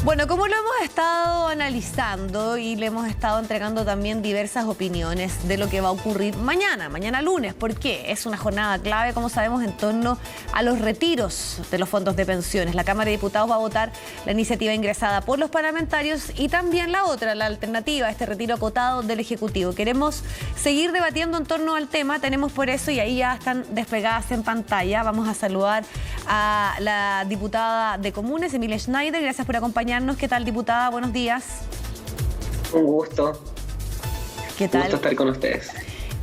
Bueno, como lo hemos estado analizando y le hemos estado entregando también diversas opiniones de lo que va a ocurrir mañana lunes. ¿Por qué? Es una jornada clave, como sabemos, en torno a los retiros de los fondos de pensiones. La Cámara de Diputados va a votar la iniciativa ingresada por los parlamentarios y también la otra, la alternativa, este retiro acotado del Ejecutivo. Queremos seguir debatiendo en torno al tema, tenemos por eso, y ahí ya están desplegadas en pantalla. Vamos a saludar a la diputada de Comunes, Emilia Schneider. Gracias por acompañarnos. ¿Qué tal, diputada? Buenos días. Un gusto. ¿Qué tal? Un gusto estar con ustedes.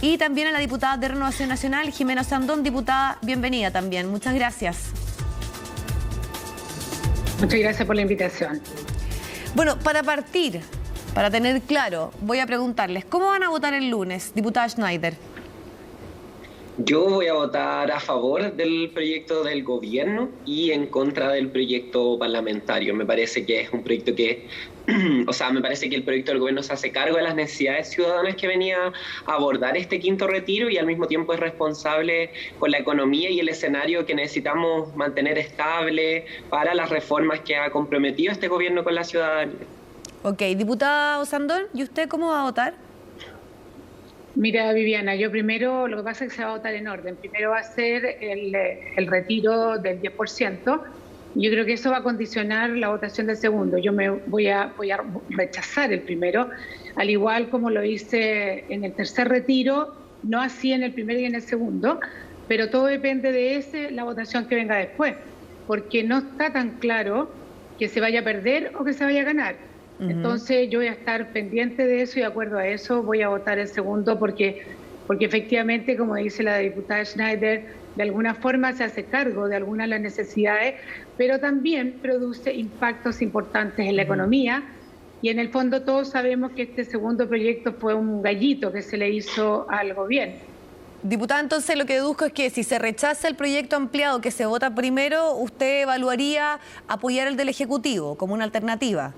Y también a la diputada de Renovación Nacional, Jimena Sandón. Diputada, bienvenida también. Muchas gracias. Muchas gracias por la invitación. Bueno, para partir, para tener claro, voy a preguntarles, ¿cómo van a votar el lunes, diputada Schneider? Yo voy a votar a favor del proyecto del gobierno y en contra del proyecto parlamentario. Me parece que es un proyecto que, me parece que el proyecto del gobierno se hace cargo de las necesidades ciudadanas que venía a abordar este quinto retiro y al mismo tiempo es responsable con la economía y el escenario que necesitamos mantener estable para las reformas que ha comprometido este gobierno con la ciudadanía. Ok, diputada Osandón, ¿y usted cómo va a votar? Mira, Viviana, yo primero, lo que pasa es que se va a votar en orden. Primero va a ser el retiro del 10%. Yo creo que eso va a condicionar la votación del segundo. Yo me voy a rechazar el primero, al igual como lo hice en el tercer retiro, no así en el primero y en el segundo, pero todo depende de la votación que venga después, porque no está tan claro que se vaya a perder o que se vaya a ganar. Entonces yo voy a estar pendiente de eso y de acuerdo a eso voy a votar el segundo porque efectivamente, como dice la diputada Schneider, de alguna forma se hace cargo de algunas de las necesidades, pero también produce impactos importantes en la economía y en el fondo todos sabemos que este segundo proyecto fue un gallito que se le hizo al gobierno. Diputada, entonces lo que deduzco es que si se rechaza el proyecto ampliado que se vota primero, usted evaluaría apoyar el del Ejecutivo como una alternativa.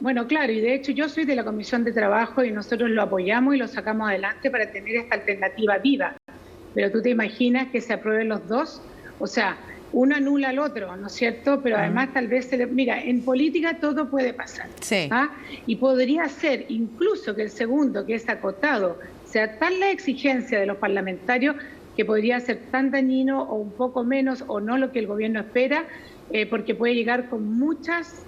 Bueno, claro, y de hecho yo soy de la Comisión de Trabajo y nosotros lo apoyamos y lo sacamos adelante para tener esta alternativa viva. Pero tú te imaginas que se aprueben los dos, o sea, uno anula al otro, ¿no es cierto? Pero además tal vez mira, en política todo puede pasar. Sí. Y podría ser incluso que el segundo, que es acotado, sea tan la exigencia de los parlamentarios que podría ser tan dañino o un poco menos o no lo que el gobierno espera, porque puede llegar con muchas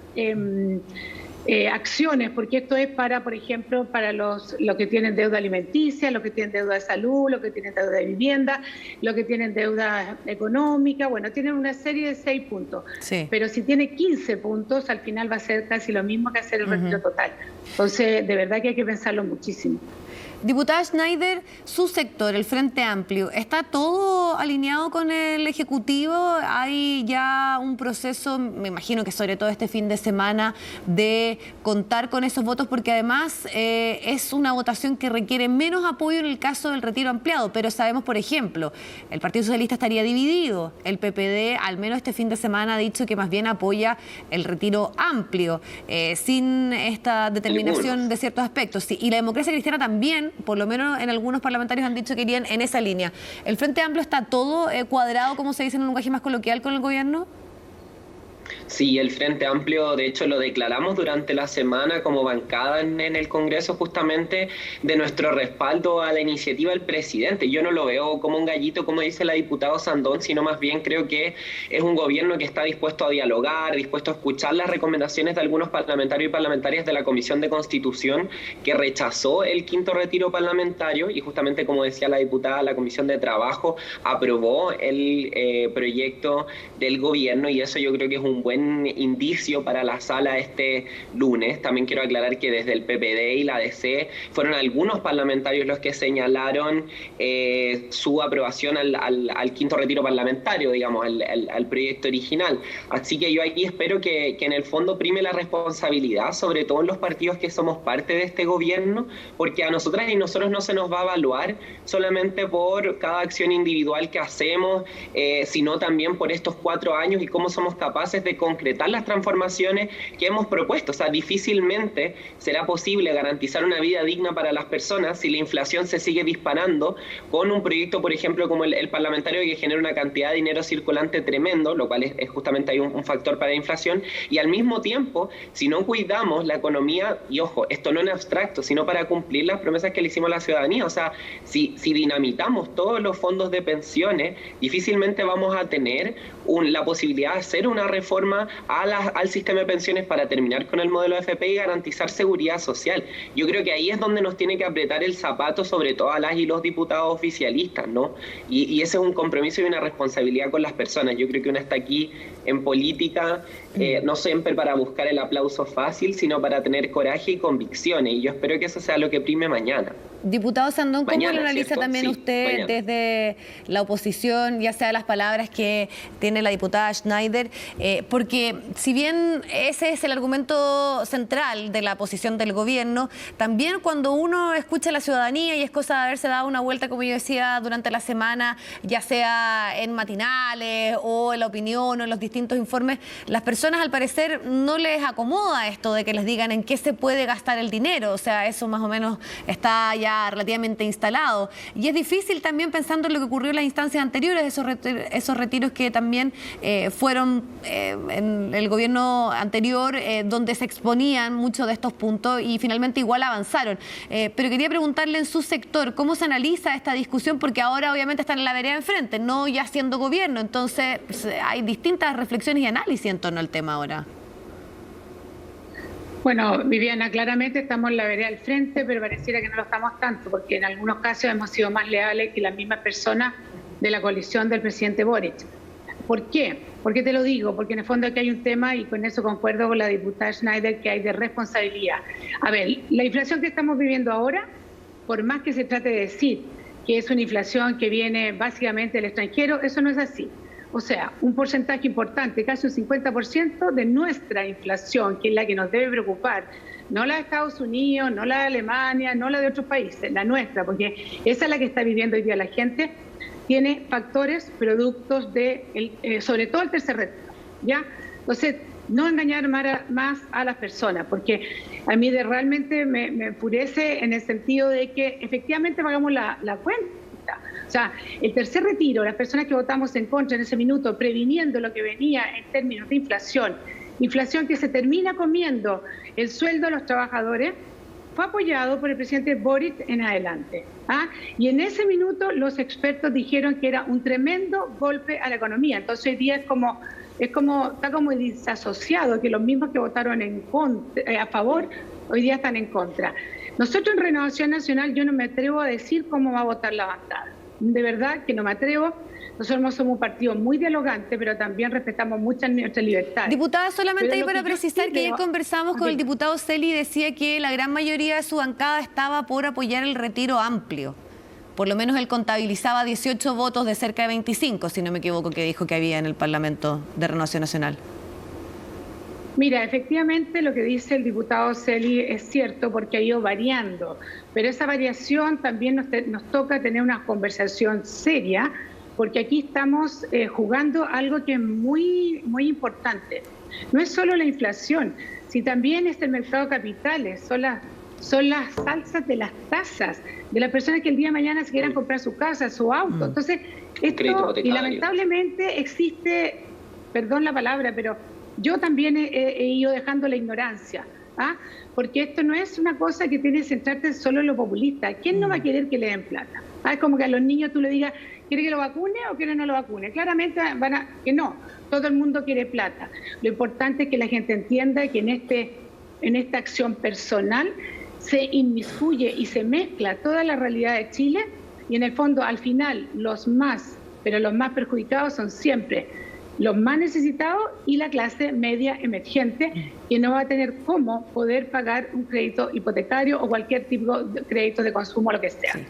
acciones, porque esto es para, por ejemplo, para los que tienen deuda alimenticia, los que tienen deuda de salud, los que tienen deuda de vivienda, los que tienen deuda económica, bueno, tienen una serie de 6 puntos. Sí. Pero si tiene 15 puntos, al final va a ser casi lo mismo que hacer el retiro total. Entonces, de verdad que hay que pensarlo muchísimo. Diputada Schneider, su sector, el Frente Amplio, ¿está todo alineado con el Ejecutivo? ¿Hay ya un proceso, me imagino que sobre todo este fin de semana, de contar con esos votos? Porque además es una votación que requiere menos apoyo en el caso del retiro ampliado, pero sabemos, por ejemplo, el Partido Socialista estaría dividido, el PPD, al menos este fin de semana, ha dicho que más bien apoya el retiro amplio, sin esta determinación de ciertos aspectos. Sí, y la Democracia Cristiana también, por lo menos en algunos parlamentarios han dicho que irían en esa línea. ¿El Frente Amplio está todo cuadrado, como se dice en un lenguaje más coloquial, con el gobierno? Sí, el Frente Amplio, de hecho, lo declaramos durante la semana como bancada en el Congreso justamente de nuestro respaldo a la iniciativa del presidente. Yo no lo veo como un gallito, como dice la diputada Sandón, sino más bien creo que es un gobierno que está dispuesto a dialogar, dispuesto a escuchar las recomendaciones de algunos parlamentarios y parlamentarias de la Comisión de Constitución que rechazó el quinto retiro parlamentario y justamente, como decía la diputada, la Comisión de Trabajo aprobó el proyecto del gobierno y eso yo creo que es un buen indicio para la sala este lunes. También quiero aclarar que desde el PPD y la DC fueron algunos parlamentarios los que señalaron su aprobación al quinto retiro parlamentario, digamos, al proyecto original. Así que yo aquí espero que en el fondo prime la responsabilidad, sobre todo en los partidos que somos parte de este gobierno, porque a nosotras y nosotros no se nos va a evaluar solamente por cada acción individual que hacemos, sino también por estos 4 años y cómo somos capaces de concretar las transformaciones que hemos propuesto. O sea, difícilmente será posible garantizar una vida digna para las personas si la inflación se sigue disparando con un proyecto, por ejemplo, como el parlamentario, que genera una cantidad de dinero circulante tremendo, lo cual es justamente hay un factor para la inflación, y al mismo tiempo, si no cuidamos la economía, y ojo, esto no en abstracto, sino para cumplir las promesas que le hicimos a la ciudadanía. O sea, si dinamitamos todos los fondos de pensiones, difícilmente vamos a tener la posibilidad de hacer una reforma al sistema de pensiones para terminar con el modelo de FP y garantizar seguridad social. Yo creo que ahí es donde nos tiene que apretar el zapato, sobre todo a las y los diputados oficialistas, ¿no? Y ese es un compromiso y una responsabilidad con las personas. Yo creo que uno está aquí en política, no siempre para buscar el aplauso fácil, sino para tener coraje y convicciones. Y yo espero que eso sea lo que prime mañana. Diputado Sandón, ¿cómo Mañana, lo analiza ¿cierto? también Sí, usted mañana. desde la oposición, ya sea las palabras que tiene la diputada Schneider? Porque si bien ese es el argumento central de la posición del gobierno, también cuando uno escucha a la ciudadanía, y es cosa de haberse dado una vuelta, como yo decía, durante la semana, ya sea en matinales o en la opinión o en los distintos informes, las personas al parecer no les acomoda esto de que les digan en qué se puede gastar el dinero. O sea, eso más o menos está ya relativamente instalado. Y es difícil también, pensando en lo que ocurrió en las instancias anteriores, esos retiros que también fueron en el gobierno anterior, donde se exponían muchos de estos puntos y finalmente igual avanzaron. Pero quería preguntarle en su sector, ¿cómo se analiza esta discusión? Porque ahora obviamente están en la vereda enfrente, no ya siendo gobierno. Entonces hay distintas reflexiones y análisis en torno al tema ahora. Bueno, Viviana, claramente estamos en la vereda al frente, pero pareciera que no lo estamos tanto, porque en algunos casos hemos sido más leales que las mismas personas de la coalición del presidente Boric. ¿Por qué? ¿Por qué te lo digo? Porque en el fondo aquí hay un tema, y con eso concuerdo con la diputada Schneider, que hay de responsabilidad. A ver, la inflación que estamos viviendo ahora, por más que se trate de decir que es una inflación que viene básicamente del extranjero, eso no es así. O sea, un porcentaje importante, casi un 50% de nuestra inflación, que es la que nos debe preocupar, no la de Estados Unidos, no la de Alemania, no la de otros países, la nuestra, porque esa es la que está viviendo hoy día la gente, tiene factores, productos de, sobre todo el tercer retiro, ¿ya? Entonces, no engañar más a las personas, porque a mí realmente me enfurece en el sentido de que efectivamente pagamos la cuenta. O sea, el tercer retiro, las personas que votamos en contra en ese minuto, previniendo lo que venía en términos de inflación que se termina comiendo el sueldo de los trabajadores, fue apoyado por el presidente Boric en adelante. Y en ese minuto los expertos dijeron que era un tremendo golpe a la economía. Entonces hoy día está como disasociado, que los mismos que votaron a favor, hoy día están en contra. Nosotros en Renovación Nacional, yo no me atrevo a decir cómo va a votar la bancada. De verdad que no me atrevo. Nosotros somos un partido muy dialogante, pero también respetamos muchas nuestras libertades. Diputada, solamente ahí para precisar que ayer conversamos con el diputado Celi, y decía que la gran mayoría de su bancada estaba por apoyar el retiro amplio. Por lo menos él contabilizaba 18 votos de cerca de 25, si no me equivoco, que dijo que había en el Parlamento de Renovación Nacional. Mira, efectivamente lo que dice el diputado Celi es cierto, porque ha ido variando, pero esa variación también nos toca tener una conversación seria, porque aquí estamos jugando algo que es muy, muy importante. No es solo la inflación, sino también es el mercado de capitales, son las alzas de las tasas de las personas que el día de mañana se quieran comprar su casa, su auto. Entonces, esto, y lamentablemente existe, perdón la palabra, pero yo también he ido dejando la ignorancia, porque esto no es una cosa que tiene que centrarte solo en lo populista. ¿Quién no va a querer que le den plata? Es como que a los niños tú le digas, ¿quiere que lo vacune o quiere que no lo vacune? Claramente que no, todo el mundo quiere plata. Lo importante es que la gente entienda que en esta acción personal se inmiscuye y se mezcla toda la realidad de Chile, y en el fondo al final los más perjudicados son siempre los más necesitados y la clase media emergente, que no va a tener cómo poder pagar un crédito hipotecario o cualquier tipo de crédito de consumo, lo que sea. Sí.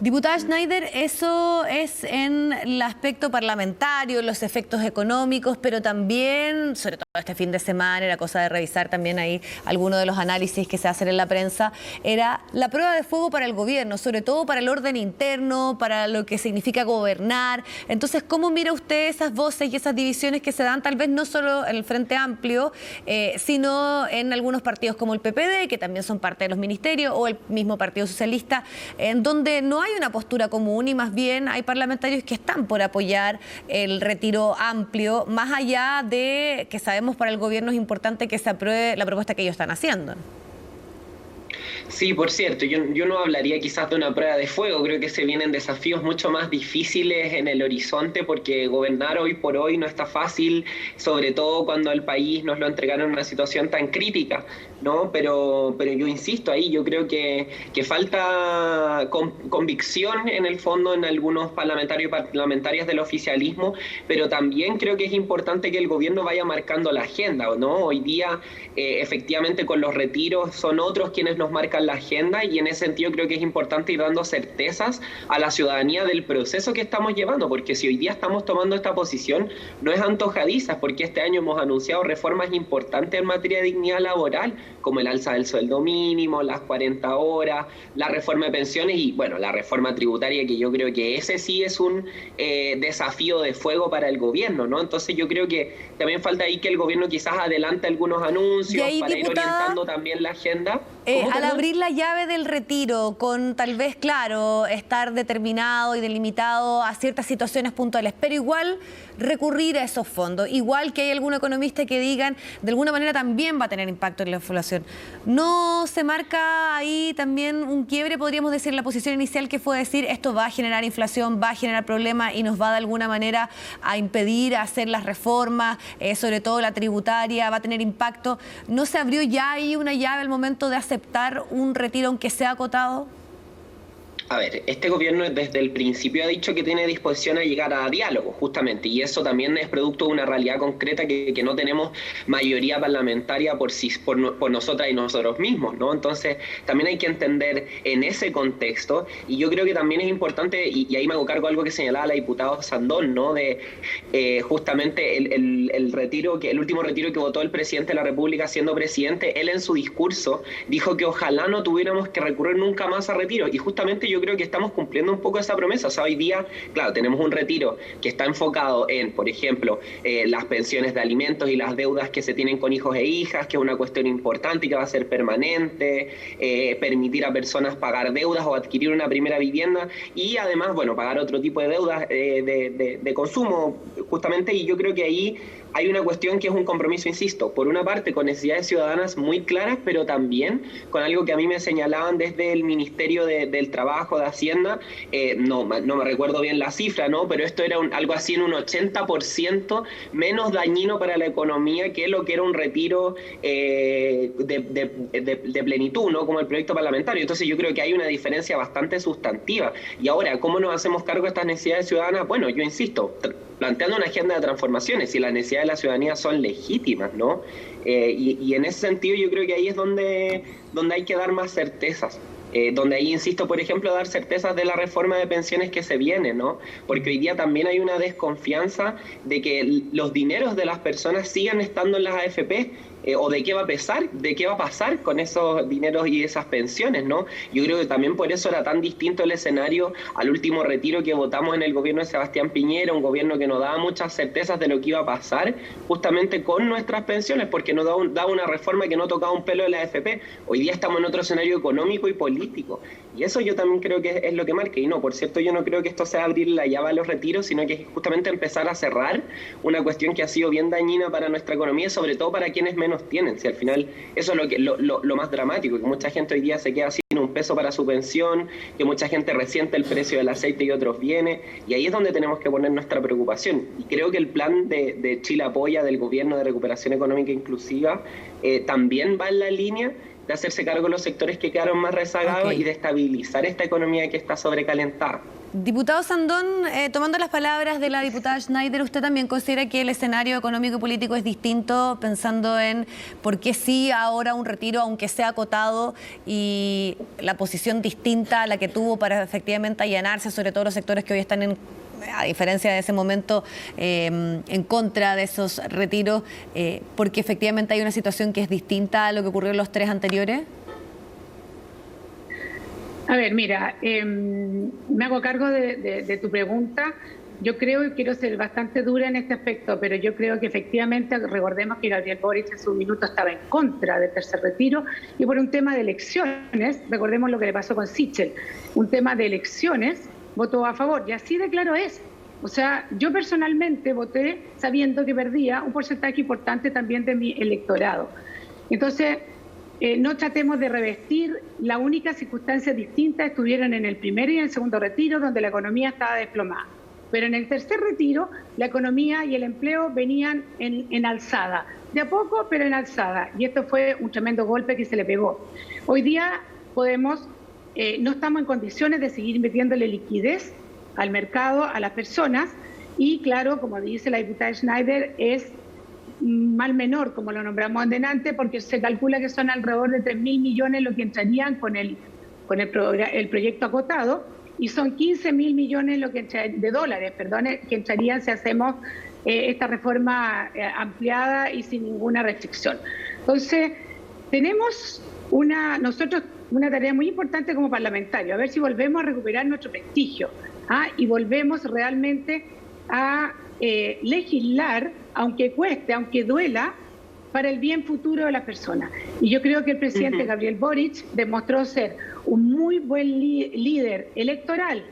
Diputada Schneider, eso es en el aspecto parlamentario, los efectos económicos, pero también, sobre todo este fin de semana, era cosa de revisar también ahí algunos de los análisis que se hacen en la prensa, era la prueba de fuego para el gobierno, sobre todo para el orden interno, para lo que significa gobernar. Entonces, ¿cómo mira usted esas voces y esas divisiones que se dan tal vez no solo en el Frente Amplio, sino en algunos partidos como el PPD, que también son parte de los ministerios, o el mismo Partido Socialista, en donde no hay una postura común y más bien hay parlamentarios que están por apoyar el retiro amplio, más allá de que sabemos para el gobierno es importante que se apruebe la propuesta que ellos están haciendo? Sí, por cierto, yo no hablaría quizás de una prueba de fuego, creo que se vienen desafíos mucho más difíciles en el horizonte porque gobernar hoy por hoy no está fácil, sobre todo cuando el país nos lo entregaron en una situación tan crítica, ¿no? Pero yo insisto ahí, yo creo que falta convicción en el fondo en algunos parlamentarios y parlamentarias del oficialismo, pero también creo que es importante que el gobierno vaya marcando la agenda, ¿no? Hoy día efectivamente con los retiros son otros quienes nos marcan la agenda y en ese sentido creo que es importante ir dando certezas a la ciudadanía del proceso que estamos llevando, porque si hoy día estamos tomando esta posición no es antojadiza, porque este año hemos anunciado reformas importantes en materia de dignidad laboral, como el alza del sueldo mínimo, las 40 horas, la reforma de pensiones y bueno, la reforma tributaria, que yo creo que ese sí es un desafío de fuego para el gobierno, ¿no? Entonces yo creo que también falta ahí que el gobierno quizás adelante algunos anuncios ahí, para diputada, ir orientando también la agenda. Al abrir la llave del retiro, con tal vez, claro, estar determinado y delimitado a ciertas situaciones puntuales, pero igual recurrir a esos fondos, igual que hay algún economista que digan, de alguna manera también va a tener impacto en la inflación. ¿No se marca ahí también un quiebre, podríamos decir, en la posición inicial que fue decir esto va a generar inflación, va a generar problemas y nos va de alguna manera a impedir hacer las reformas, sobre todo la tributaria, va a tener impacto? ¿No se abrió ya ahí una llave al momento de aceptar un retiro aunque sea acotado? A ver, este gobierno desde el principio ha dicho que tiene disposición a llegar a diálogo, justamente, y eso también es producto de una realidad concreta que no tenemos mayoría parlamentaria por nosotras y nosotros mismos, ¿no? Entonces, también hay que entender en ese contexto, y yo creo que también es importante, y ahí me hago cargo de algo que señalaba la diputada Sandón, ¿no? De justamente el último retiro que votó el presidente de la República siendo presidente, él en su discurso dijo que ojalá no tuviéramos que recurrir nunca más a retiro, y justamente yo creo que estamos cumpliendo un poco esa promesa. O sea, hoy día, claro, tenemos un retiro que está enfocado en, por ejemplo, las pensiones de alimentos y las deudas que se tienen con hijos e hijas, que es una cuestión importante y que va a ser permanente, permitir a personas pagar deudas o adquirir una primera vivienda y además, bueno, pagar otro tipo de deudas de consumo, justamente, y yo creo que ahí hay una cuestión que es un compromiso, insisto, por una parte con necesidades ciudadanas muy claras, pero también con algo que a mí me señalaban desde el Ministerio del Trabajo, de Hacienda, no me recuerdo bien la cifra, ¿no? Pero esto era algo así en un 80% menos dañino para la economía que lo que era un retiro de plenitud, ¿no? Como el proyecto parlamentario. Entonces yo creo que hay una diferencia bastante sustantiva. Y ahora, ¿cómo nos hacemos cargo de estas necesidades ciudadanas? Bueno, yo insisto, planteando una agenda de transformaciones y las necesidades de la ciudadanía son legítimas, ¿no? Y en ese sentido yo creo que ahí es donde hay que dar más certezas. Donde ahí insisto, por ejemplo, dar certezas de la reforma de pensiones que se viene, ¿no? Porque hoy día también hay una desconfianza de que los dineros de las personas sigan estando en las AFP, o de qué va a pasar con esos dineros y esas pensiones, ¿no? Yo creo que también por eso era tan distinto el escenario al último retiro que votamos en el gobierno de Sebastián Piñera, un gobierno que nos daba muchas certezas de lo que iba a pasar justamente con nuestras pensiones, porque nos daba una reforma que no tocaba un pelo de la AFP. Hoy día estamos en otro escenario económico y político, y eso yo también creo que es lo que marca. Y no, por cierto, yo no creo que esto sea abrir la llave a los retiros, sino que es justamente empezar a cerrar una cuestión que ha sido bien dañina para nuestra economía, sobre todo para quienes menos tienen. Si al final eso es lo más dramático, que mucha gente hoy día se queda sin un peso para su pensión, que mucha gente resiente el precio del aceite y otros bienes, y ahí es donde tenemos que poner nuestra preocupación. Y creo que el plan de Chile Apoya del Gobierno de Recuperación Económica Inclusiva también va en la línea de hacerse cargo de los sectores que quedaron más rezagados y de estabilizar esta economía que está sobrecalentada. Diputado Sandón, tomando las palabras de la diputada Schneider, ¿usted también considera que el escenario económico y político es distinto, pensando en por qué sí ahora un retiro, aunque sea acotado, y la posición distinta a la que tuvo para efectivamente allanarse, sobre todo los sectores que hoy están a diferencia de ese momento, en contra de esos retiros, porque efectivamente hay una situación que es distinta a lo que ocurrió en los 3 anteriores? A ver, mira, me hago cargo de tu pregunta. Yo creo y quiero ser bastante dura en este aspecto, pero yo creo que efectivamente, recordemos que Gabriel Boric en su minuto estaba en contra del tercer retiro y por un tema de elecciones, recordemos lo que le pasó con Sichel, un tema de elecciones, votó a favor y así de claro es. O sea, yo personalmente voté sabiendo que perdía un porcentaje importante también de mi electorado. Entonces, no tratemos de revestir, la única circunstancia distinta estuvieron en el primer y en el segundo retiro, donde la economía estaba desplomada. Pero en el tercer retiro, la economía y el empleo venían en alzada. De a poco, pero en alzada. Y esto fue un tremendo golpe que se le pegó. Hoy día no estamos en condiciones de seguir metiéndole liquidez al mercado, a las personas. Y claro, como dice la diputada Schneider, es mal menor, como lo nombramos delante, porque se calcula que son alrededor de 3.000 millones lo que entrarían con el proyecto acotado, y son 15.000 millones de dólares, que entrarían si hacemos esta reforma ampliada y sin ninguna restricción. Entonces, tenemos nosotros una tarea muy importante como parlamentarios, a ver si volvemos a recuperar nuestro prestigio, y volvemos realmente a legislar, aunque cueste, aunque duela, para el bien futuro de las personas. Y yo creo que el presidente Gabriel Boric demostró ser un muy buen líder electoral,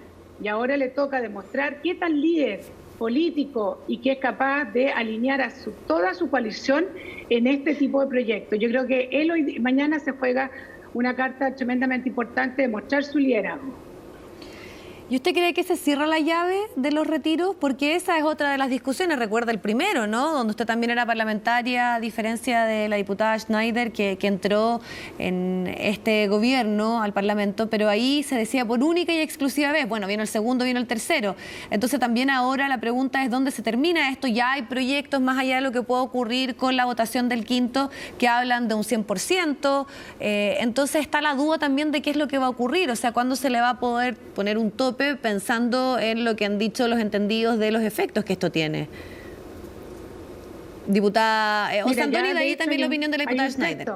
y ahora le toca demostrar qué tal líder político y que es capaz de alinear a toda su coalición en este tipo de proyectos. Yo creo que mañana se juega una carta tremendamente importante de mostrar su liderazgo. ¿Y usted cree que se cierra la llave de los retiros? Porque esa es otra de las discusiones, recuerda el primero, ¿no? Donde usted también era parlamentaria, a diferencia de la diputada Schneider, que entró en este gobierno al Parlamento, pero ahí se decía por única y exclusiva vez. Bueno, vino el segundo, vino el tercero. Entonces también ahora la pregunta es dónde se termina esto. Ya hay proyectos más allá de lo que pueda ocurrir con la votación del quinto que hablan de un 100%. Entonces está la duda también de qué es lo que va a ocurrir. O sea, cuándo se le va a poder poner un tope pensando en lo que han dicho los entendidos de los efectos que esto tiene. Diputada Sandón, y de ahí también la opinión de la diputada Schneider.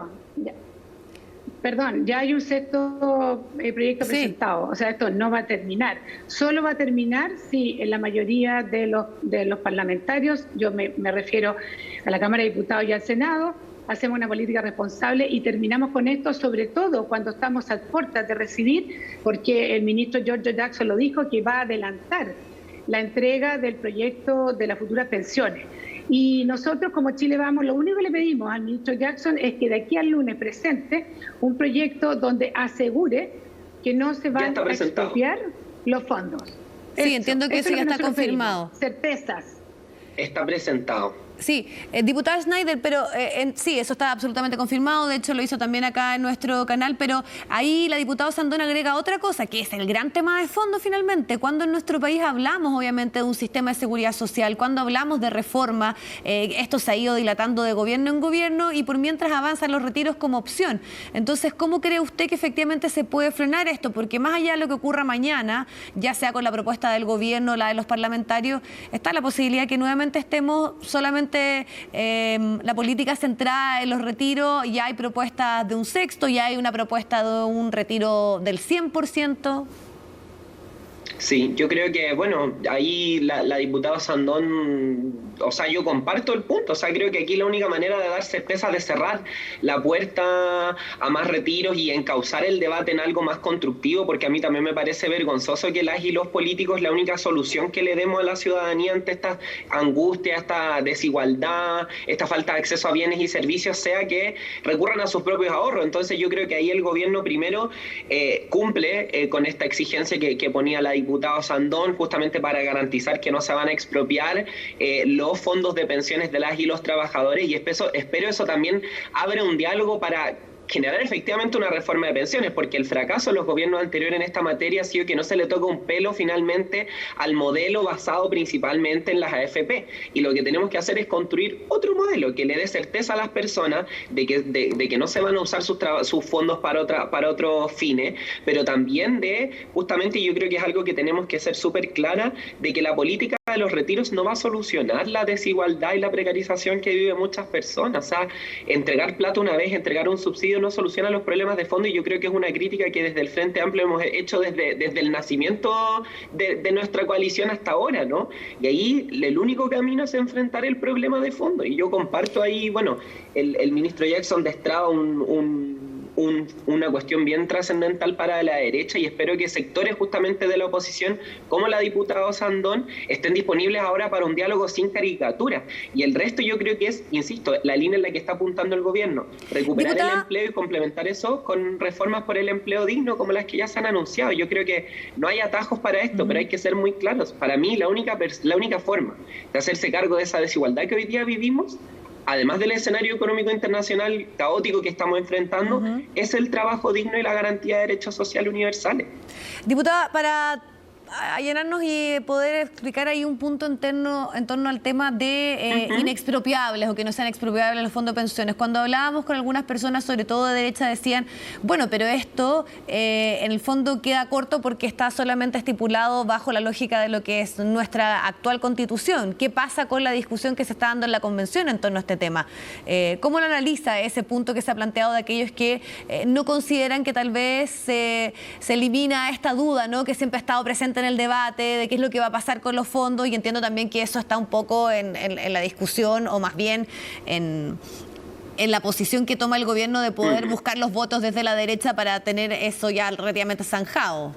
Ya hay un sexto proyecto presentado, o sea, esto no va a terminar. Solo va a terminar si en la mayoría de los parlamentarios, yo me refiero a la Cámara de Diputados y al Senado, hacemos una política responsable y terminamos con esto, sobre todo cuando estamos a puertas de recibir, porque el ministro Giorgio Jackson lo dijo, que va a adelantar la entrega del proyecto de las futuras pensiones. Y nosotros como Chile Vamos, lo único que le pedimos al ministro Jackson es que de aquí al lunes presente un proyecto donde asegure que no se van a expropiar los fondos. Sí, entiendo que eso ya está confirmado. Certezas. Está presentado. Sí, diputada Schneider, pero sí, eso está absolutamente confirmado, de hecho lo hizo también acá en nuestro canal, pero ahí la diputada Sandón agrega otra cosa, que es el gran tema de fondo finalmente. Cuando en nuestro país hablamos obviamente de un sistema de seguridad social, cuando hablamos de reforma, esto se ha ido dilatando de gobierno en gobierno y por mientras avanzan los retiros como opción. Entonces, ¿cómo cree usted que efectivamente se puede frenar esto? Porque más allá de lo que ocurra mañana, ya sea con la propuesta del gobierno, la de los parlamentarios, está la posibilidad que nuevamente estemos solamente la política centrada en los retiros. Ya hay propuestas de un sexto, ya hay una propuesta de un retiro del 100%. Sí, yo creo que, bueno, ahí la diputada Sandón, o sea, yo comparto el punto, o sea, creo que aquí la única manera de dar certeza, de cerrar la puerta a más retiros y encauzar el debate en algo más constructivo, porque a mí también me parece vergonzoso que las y los políticos, la única solución que le demos a la ciudadanía ante esta angustia, esta desigualdad, esta falta de acceso a bienes y servicios sea que recurran a sus propios ahorros. Entonces yo creo que ahí el gobierno primero cumple con esta exigencia que ponía la diputada Sandón, justamente para garantizar que no se van a expropiar los fondos de pensiones de las y los trabajadores, y espero eso también abre un diálogo para generar efectivamente una reforma de pensiones, porque el fracaso de los gobiernos anteriores en esta materia ha sido que no se le toca un pelo finalmente al modelo basado principalmente en las AFP. Y lo que tenemos que hacer es construir otro modelo que le dé certeza a las personas de que no se van a usar sus fondos para otros fines, pero también justamente yo creo que es algo que tenemos que ser súper clara, de que la política de los retiros no va a solucionar la desigualdad y la precarización que viven muchas personas. O sea, entregar plata una vez, entregar un subsidio no soluciona los problemas de fondo, y yo creo que es una crítica que desde el Frente Amplio hemos hecho desde el nacimiento de nuestra coalición hasta ahora, ¿no? Y ahí el único camino es enfrentar el problema de fondo, y yo comparto ahí, bueno, el ministro Jackson destraba una cuestión bien trascendental para la derecha, y espero que sectores justamente de la oposición, como la diputada Sandón, estén disponibles ahora para un diálogo sin caricaturas. Y el resto yo creo que es, insisto, la línea en la que está apuntando el gobierno. Recuperar el empleo y complementar eso con reformas por el empleo digno como las que ya se han anunciado. Yo creo que no hay atajos para esto, pero hay que ser muy claros. Para mí la única forma de hacerse cargo de esa desigualdad que hoy día vivimos, además del escenario económico internacional caótico que estamos enfrentando, es el trabajo digno y la garantía de derechos sociales universales. Diputada, para allanarnos y poder explicar ahí un punto en torno al tema de inexpropiables o que no sean expropiables los fondos de pensiones. Cuando hablábamos con algunas personas, sobre todo de derecha, decían, bueno, pero esto en el fondo queda corto porque está solamente estipulado bajo la lógica de lo que es nuestra actual Constitución. ¿Qué pasa con la discusión que se está dando en la Convención en torno a este tema? ¿Cómo lo analiza ese punto que se ha planteado de aquellos que no consideran que tal vez se elimina esta duda, ¿no?, que siempre ha estado presente en el debate de qué es lo que va a pasar con los fondos? Y entiendo también que eso está un poco en la discusión, o más bien en la posición que toma el gobierno de poder buscar los votos desde la derecha para tener eso ya relativamente zanjado.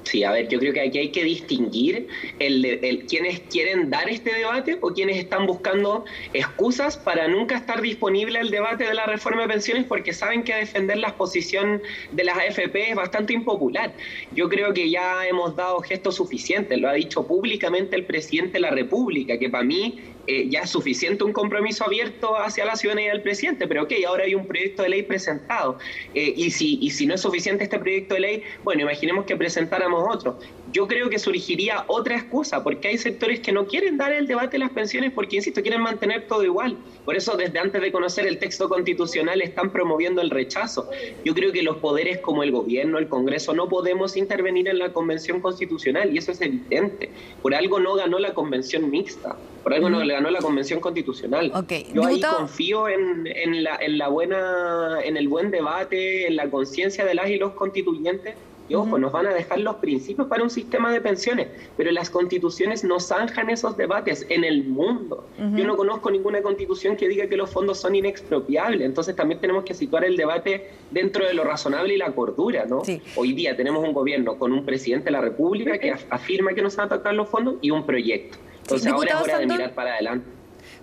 Sí, a ver, yo creo que aquí hay que distinguir quienes quieren dar este debate o quienes están buscando excusas para nunca estar disponible el debate de la reforma de pensiones, porque saben que defender la posición de las AFP es bastante impopular. Yo creo que ya hemos dado gestos suficientes, lo ha dicho públicamente el presidente de la República, que para mí ya es suficiente un compromiso abierto hacia la ciudadanía del presidente, pero ok, ahora hay un proyecto de ley presentado, y si no es suficiente este proyecto de ley, bueno, imaginemos que presentáramos otro. Yo creo que surgiría otra excusa, porque hay sectores que no quieren dar el debate de las pensiones porque, insisto, quieren mantener todo igual. Por eso, desde antes de conocer el texto constitucional, están promoviendo el rechazo. Yo creo que los poderes como el gobierno, el Congreso, no podemos intervenir en la Convención Constitucional, y eso es evidente. Por algo no ganó la Convención Mixta, por algo no le ganó la Convención Constitucional. Yo ahí confío en el buen debate, en la conciencia de las y los constituyentes. Y ojo, nos van a dejar los principios para un sistema de pensiones, pero las constituciones no zanjan esos debates en el mundo. Yo no conozco ninguna constitución que diga que los fondos son inexpropiables, entonces también tenemos que situar el debate dentro de lo razonable y la cordura, ¿no? Sí. Hoy día tenemos un gobierno con un presidente de la República que afirma que no se van a tocar los fondos y un proyecto. Entonces ahora es hora de mirar para adelante.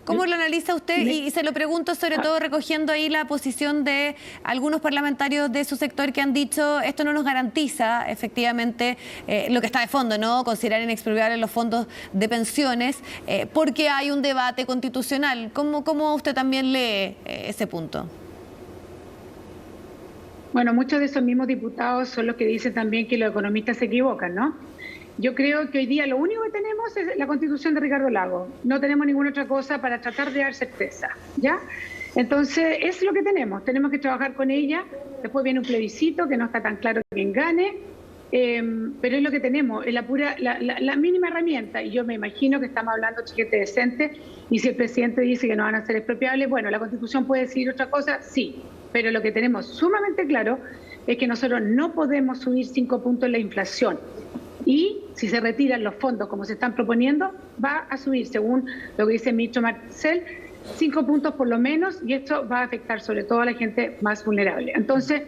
¿Cómo lo analiza usted? Y se lo pregunto sobre todo recogiendo ahí la posición de algunos parlamentarios de su sector que han dicho esto no nos garantiza efectivamente lo que está de fondo, ¿no?, considerar inexpropiables los fondos de pensiones, porque hay un debate constitucional. ¿Cómo usted también lee ese punto? Bueno, muchos de esos mismos diputados son los que dicen también que los economistas se equivocan, ¿no? Yo creo que hoy día lo único que tenemos es la Constitución de Ricardo Lagos. No tenemos ninguna otra cosa para tratar de dar certeza, ¿ya? Entonces, es lo que tenemos. Tenemos que trabajar con ella. Después viene un plebiscito que no está tan claro quién gane, pero es lo que tenemos, es la mínima herramienta. Y yo me imagino que estamos hablando de gente decente, y si el presidente dice que no van a ser expropiables, bueno, ¿la Constitución puede decir otra cosa? Sí, pero lo que tenemos sumamente claro es que nosotros no podemos subir 5 puntos la inflación. Y si se retiran los fondos como se están proponiendo, va a subir, según lo que dice el ministro Marcel, 5 puntos por lo menos, y esto va a afectar sobre todo a la gente más vulnerable. Entonces,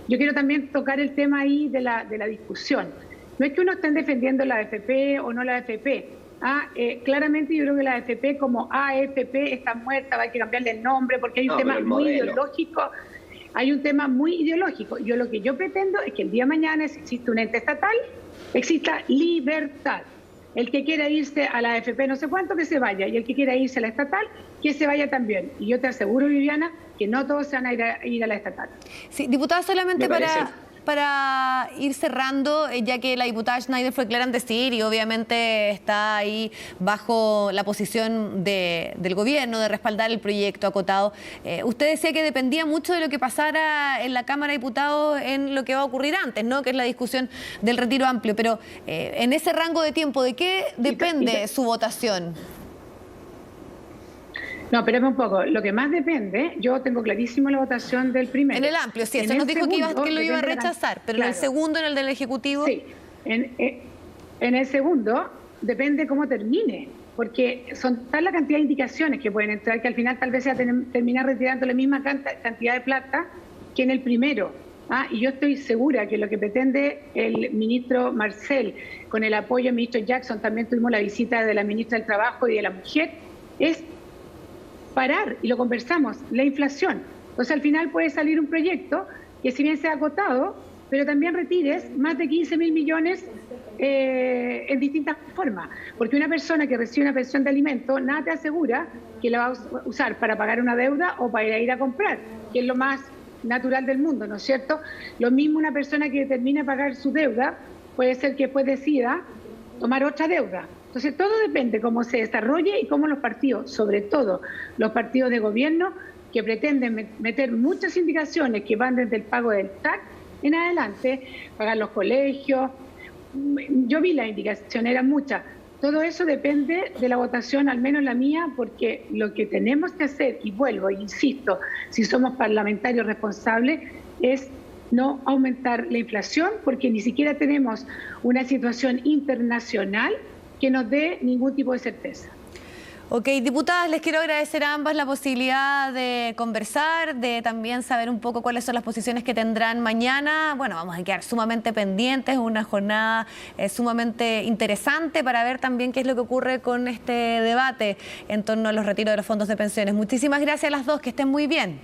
yo quiero también tocar el tema ahí de la discusión. No es que uno estén defendiendo la AFP o no la AFP. Claramente yo creo que la AFP como AFP está muerta, hay que cambiarle el nombre porque hay un tema muy ideológico. Hay un tema muy ideológico. Lo que yo pretendo es que el día de mañana, si existe un ente estatal, exista libertad. El que quiera irse a la AFP no sé cuánto, que se vaya. Y el que quiera irse a la estatal, que se vaya también. Y yo te aseguro, Viviana, que no todos se van a ir a la estatal. Sí, diputada, solamente para ir cerrando, ya que la diputada Schneider fue clara en decir, y obviamente está ahí bajo la posición del gobierno de respaldar el proyecto acotado. Usted decía que dependía mucho de lo que pasara en la Cámara de Diputados en lo que va a ocurrir antes, ¿no? Que es la discusión del retiro amplio. Pero en ese rango de tiempo, ¿de qué depende su votación? No, espérame un poco. Lo que más depende, yo tengo clarísimo la votación del primero. En el amplio, sí, eso nos dijo que lo iba a rechazar, pero claro. En el segundo, en el del Ejecutivo. Sí, en el segundo depende cómo termine, porque son tal la cantidad de indicaciones que pueden entrar que al final tal vez sea terminar retirando la misma cantidad de plata que en el primero. Y yo estoy segura que lo que pretende el ministro Marcel, con el apoyo del ministro Jackson, también tuvimos la visita de la ministra del Trabajo y de la Mujer, es parar, y lo conversamos, la inflación. Entonces al final puede salir un proyecto que si bien sea acotado, pero también retires más de 15.000 millones en distintas formas. Porque una persona que recibe una pensión de alimentos, nada te asegura que la va a usar para pagar una deuda o para ir a comprar, que es lo más natural del mundo, ¿no es cierto? Lo mismo una persona que termina de pagar su deuda, puede ser que después decida tomar otra deuda. Entonces, todo depende cómo se desarrolle y cómo los partidos, sobre todo los partidos de gobierno, que pretenden meter muchas indicaciones que van desde el pago del TAC en adelante, pagar los colegios. Yo vi las indicaciones, eran muchas. Todo eso depende de la votación, al menos la mía, porque lo que tenemos que hacer, y vuelvo, insisto, si somos parlamentarios responsables, es no aumentar la inflación, porque ni siquiera tenemos una situación internacional que nos dé ningún tipo de certeza. Ok, diputadas, les quiero agradecer a ambas la posibilidad de conversar, de también saber un poco cuáles son las posiciones que tendrán mañana. Bueno, vamos a quedar sumamente pendientes, una jornada sumamente interesante para ver también qué es lo que ocurre con este debate en torno a los retiros de los fondos de pensiones. Muchísimas gracias a las dos, que estén muy bien.